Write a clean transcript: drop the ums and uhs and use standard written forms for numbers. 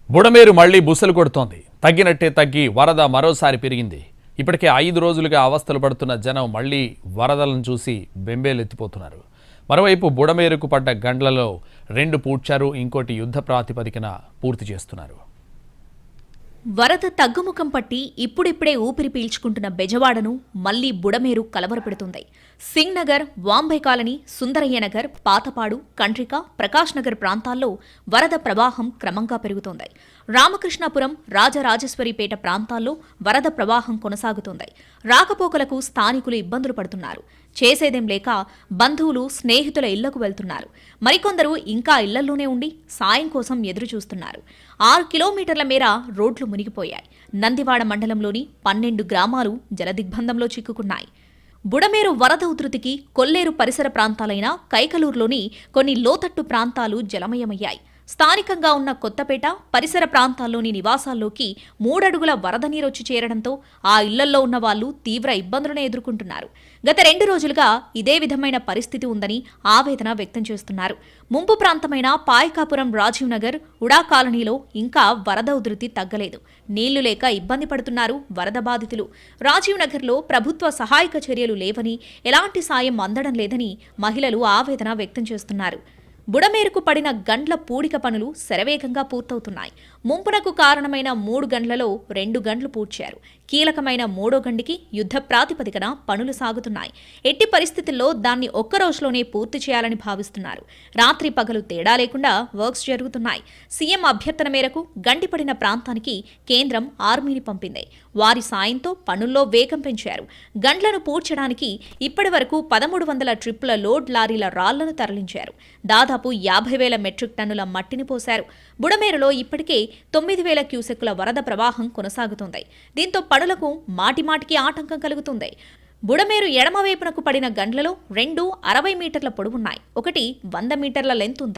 బుడమేరు మళ్లీ బుసలు కొడుతోంది. తగ్గినట్టే తగ్గి వరద మరోసారి పెరిగింది. ఇప్పటికే 5 రోజులుగా అవస్థలు పడుతున్న జనం మళ్లీ వరదలను చూసి బెంబేలెత్తిపోతున్నారు. మరోవైపు బుడమేరుకు పడ్డ గండ్లలో 2 పూడ్చారు, ఇంకోటి యుద్ధ ప్రాతిపదికన పూర్తి చేస్తున్నారు. వరద తగ్గుముఖం పట్టి ఇప్పుడిప్పుడే ఊపిరి పీల్చుకుంటున్న బెజవాడను మళ్లీ బుడమేరు కలవరపెడుతుంది. సింగ్ నగర్, వాంబై కాలనీ, సుందరయ్య నగర్, పాతపాడు, కండ్రిక, ప్రకాష్ నగర్ ప్రాంతాల్లో వరద ప్రవాహం క్రమంగా పెరుగుతోంది. రామకృష్ణాపురం, రాజరాజేశ్వరిపేట ప్రాంతాల్లో వరద ప్రవాహం కొనసాగుతోంది. రాకపోకలకు స్థానికులు ఇబ్బందులు పడుతున్నారు. చేసేదేం లేక బంధువులు, స్నేహితుల ఇళ్లకు వెళ్తున్నారు. మరికొందరు ఇంకా ఇళ్లల్లోనే ఉండి సాయం కోసం ఎదురుచూస్తున్నారు. 6 కిలోమీటర్ల మేర రోడ్లు మునిగిపోయాయి. నందివాడ మండలంలోని 12 గ్రామాలు జలదిగ్బంధంలో చిక్కుకున్నాయి. బుడమేరు వరద ఉధృతికి కొల్లేరు పరిసర ప్రాంతాలైన కైకలూరులోని కొన్ని లోతట్టు ప్రాంతాలు జలమయమయ్యాయి. స్థానికంగా ఉన్న కొత్తపేట పరిసర ప్రాంతాల్లోని నివాసాల్లోకి 3 అడుగుల వరద నీరొచ్చి చేరడంతో ఆ ఇళ్లల్లో ఉన్న వాళ్లు తీవ్ర ఇబ్బందులను ఎదుర్కొంటున్నారు. గత 2 రోజులుగా ఇదే విధమైన పరిస్థితి ఉందని ఆవేదన వ్యక్తం చేస్తున్నారు. ముంపు ప్రాంతమైన పాయకాపురం, రాజీవ్ నగర్, ఉడా కాలనీలో ఇంకా వరద ఉధృతి తగ్గలేదు. నీళ్లు లేక ఇబ్బంది పడుతున్నారు వరద బాధితులు. రాజీవ్ నగర్లో ప్రభుత్వ సహాయక చర్యలు లేవని, ఎలాంటి సాయం అందడం లేదని మహిళలు ఆవేదన వ్యక్తం చేస్తున్నారు. బుడమేరుకు పడిన గండ్ల పూడిక పనులు శరవేగంగా పూర్తవుతున్నాయి. ముంపునకు కారణమైన 3 గండ్లలో 2 గండ్లు పూడ్చారు. కీలకమైన 3వ గండికి యుద్ధ ప్రాతిపదికన పనులు సాగుతున్నాయి. ఎట్టి పరిస్థితుల్లో దాన్ని ఒక్క రోజులోనే పూర్తి చేయాలని భావిస్తున్నారు. రాత్రి పగలు తేడా లేకుండా వర్క్స్ జరుగుతున్నాయి. సీఎం అభ్యర్థన మేరకు గండిపడిన ప్రాంతానికి కేంద్రం ఆర్మీని పంపింది. వారి సాయంతో పనుల్లో వేగం పెంచారు. గండ్లను పూడ్చడానికి ఇప్పటి వరకు 1300 ట్రిప్పుల లోడ్ లారీల రాళ్లను తరలించారు. దాదాపు 50,000 మెట్రిక్ టన్నుల మట్టిని పోశారు. బుడమేరులో ఇప్పటికే 9,000 క్యూసెక్కుల వరద ప్రవాహం కొనసాగుతోంది. దీంతో పనులకు మాటిమాటికి ఆటంకం కలుగుతుంది. బుడమేరు ఎడమవైపునకు పడిన గండ్లలో 2 60 మీటర్ల పొడవున్నాయి. ఒకటి 100 మీటర్ల లెంత్ ఉంది.